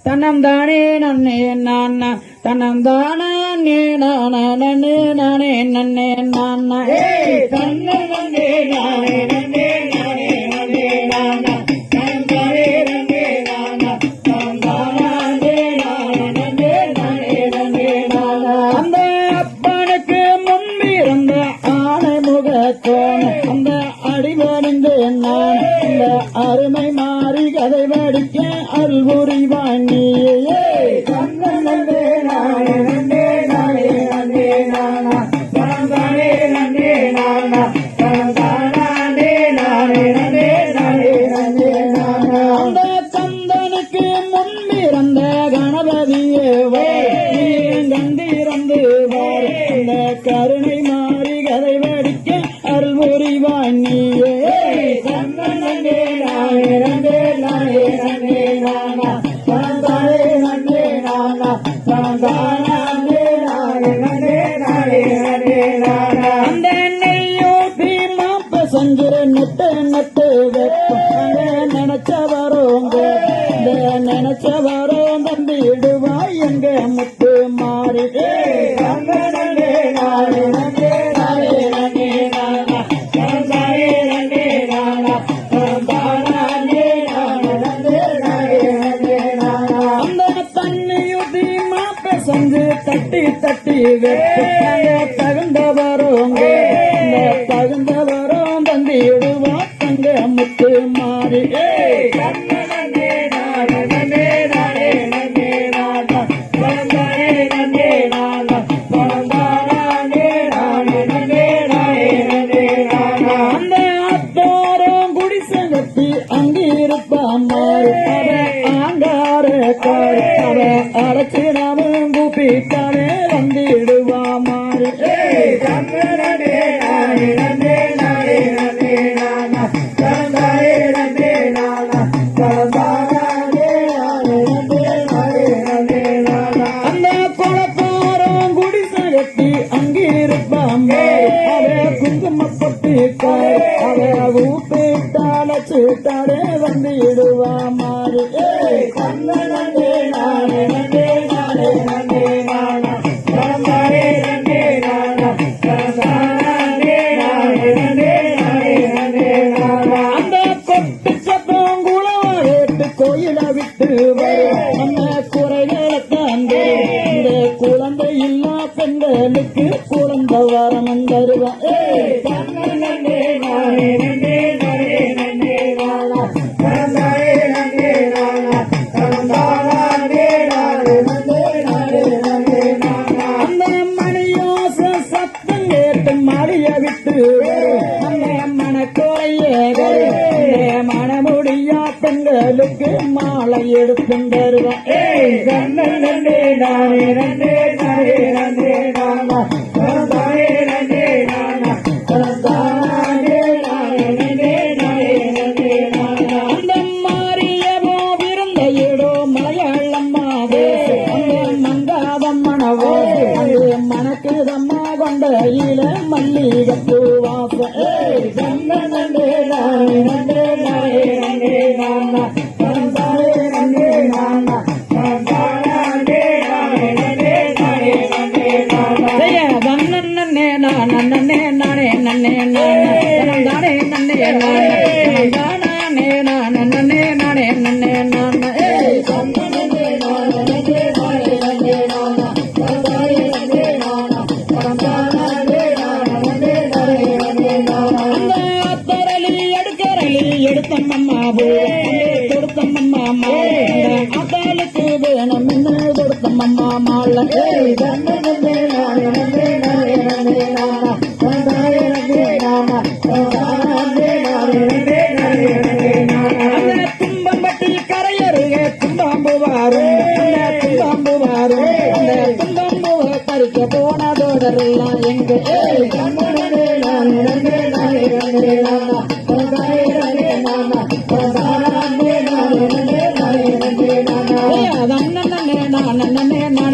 தன்னம் தானே நன்னே நானா தன்னம் தானே நானே நன்னே நானே நன்னே நானா தன்ன நன்னே நானே நன்னே நானே நன்னே நானா தன்னம் தானே நன்னே நானா தன்னம் தானே நானே நன்னே நானே நன்னே நானா அந்த அப்பனுக்கு முன்பிருந்த ஆணை முகத்தோன் அந்த அடிபணிந்து நான் இந்த அருமை மாறி கதை வடிக்க அல்புரிவாய் நீயே நன்னே நானே நன்னே நானே நன்னே நானா தன்னம் தானே நன்னே நானா தன்னம் தானே நானே நன்னே நானே நன்னே நானா அந்த சந்தனுக்கு முன்பிருந்த கணபதியே கண்டிருந்து வார் அந்த கருணை மாறி கதை வடிக்க அல்புரிவாய் நீயே நன்னே நானே நன்னே நானே நன்னே நானா தன்னம் தானே நன்னே நானா தன்னம் தானே நானே நன்னே நானே நன்னே நானா அந்த நெய்யூட்டி மாப்ப செஞ்சு நெட்டு நெட்டு வைப்ப நினைச்ச வரோங்க நினைச்ச வரோம் தம்பிடுவாய் எங்க முத்து மாறி நன்னே நானே நன்னே நானே நன்னே நானா தன்னம் தானே நன்னே நானா தன்னம் தானே நானே நன்னே நானே நன்னே நானா அந்த தண்ணியூட்டி மாப்ப செஞ்சு தட்டி தட்டி வைப்ப தகுந்த வரோங்க தகுந்த வரோம் தந்திடுவா தங்க முத்து மாறி நன்னே நானே நன்னே நானே நன்னே நானா தன்னம் தானே நன்னே நானா தன்னம் தானே நானே நன்னே நானே நன்னே நானா அந்த அத்தோரம் குடிசை கட்டி அங்கிருப்பா மாறு அவ ஆங்கார காரு அவ அழைச்சு நாமும் கூப்பிட்டாலே வந்திடுவா மாறு நன்னே நானே நன்னே நானே நன்னே நானா தன்னம் தானே நன்னே நானா தன்னம் தானே நானே நன்னே நானே நன்னே நானா அந்த குளத்தோரம் குடிசை கட்டி அங்கிருப்பா மாறு அவ குங்குமப்பட்டு காரு அவ ஊப்பிட்டால சீட்டாலே வந்திடுவா மாறு நன்னே நானே நன்னே நானே நன்னே நானா தன்னம் தானே நன்னே நானா தன்னம் தானே நானே நன்னே நானே நன்னே நானா அந்த கொட்டு சத்தம் குளவாட்டு கோயில விட்டு வரும் அந்த குறைகளை தாண்டி இந்த குழந்தை இல்லா பெண்களுக்கு குழந்தை வரம் தருவான் நன்னே நானே நன்னே நானே நன்னே நானா தன்னம் தானே நன்னே நானா தன்னம் தானே நானே நன்னே நானே நன்னே நானா அந்த மணியோச சத்தம் கேட்டு மடிய விட்டு அந்த மனக்குறையே மனமுடியா பெண்களுக்கு மாலை எடுத்து தருவான் நன்னே நானே நன்னே நானே நன்னே நானா தன்னம் தானே நன்னே நானா தன்னம் தானே நானே நன்னே நானே நன்னே நானா அந்த மாரியவோ விருந்த ஏடோ மலையாளம்மா வேசு அந்த மங்காதம்மனவோ அது மணக்குதம்மா கொண்டையில மல்லிகைப்பூ வாசம் நன்னே நானே நன்னே நானே நன்னே நானா தன்னம் தானே நன்னே நானா தன்னம் தானே நானே நன்னே நானே நன்னே நானா நன்னே நானா நன்னே நானே நன்னே நானா தன்னம் தானே நன்னே நானா தன்னம் தானே நானா நன்னே நானே நன்னே நானா நன்னே நானா நன்னே நானே நன்னே நானா தன்னம் தானே நன்னே நானா தன்னம் தானே நானா நன்னே நானே நன்னே நானா அந்த அத்தரலி எடுத்தம்மம்மா கொடுத்தம்மம்மா மாலை அந்த அத்தாளுக்கு வேணும் என்ன கொடுத்தம்மம்மா மாலை நன்னே நானே நன்னே நானே நன்னே நானா தன்னம் தானே நன்னே நானா தன்னம் தானே நானே நன்னே நானே நன்னே நானா அந்த தும்பம்பட்டி கரையருகே தும்பாம்பு வாரும் அந்த தும்பாம்பு வாரும் அந்த தும்பாம்புவ பறிக்க போனதோடரெல்லாம் எங்க நன்னே நானே நன்னே நானே நன்னே நானா தன்னம் தானே நன்னே நானா தன்னம் தானே நானே நன்னே நானே நன்னே நானா நன்னே நானே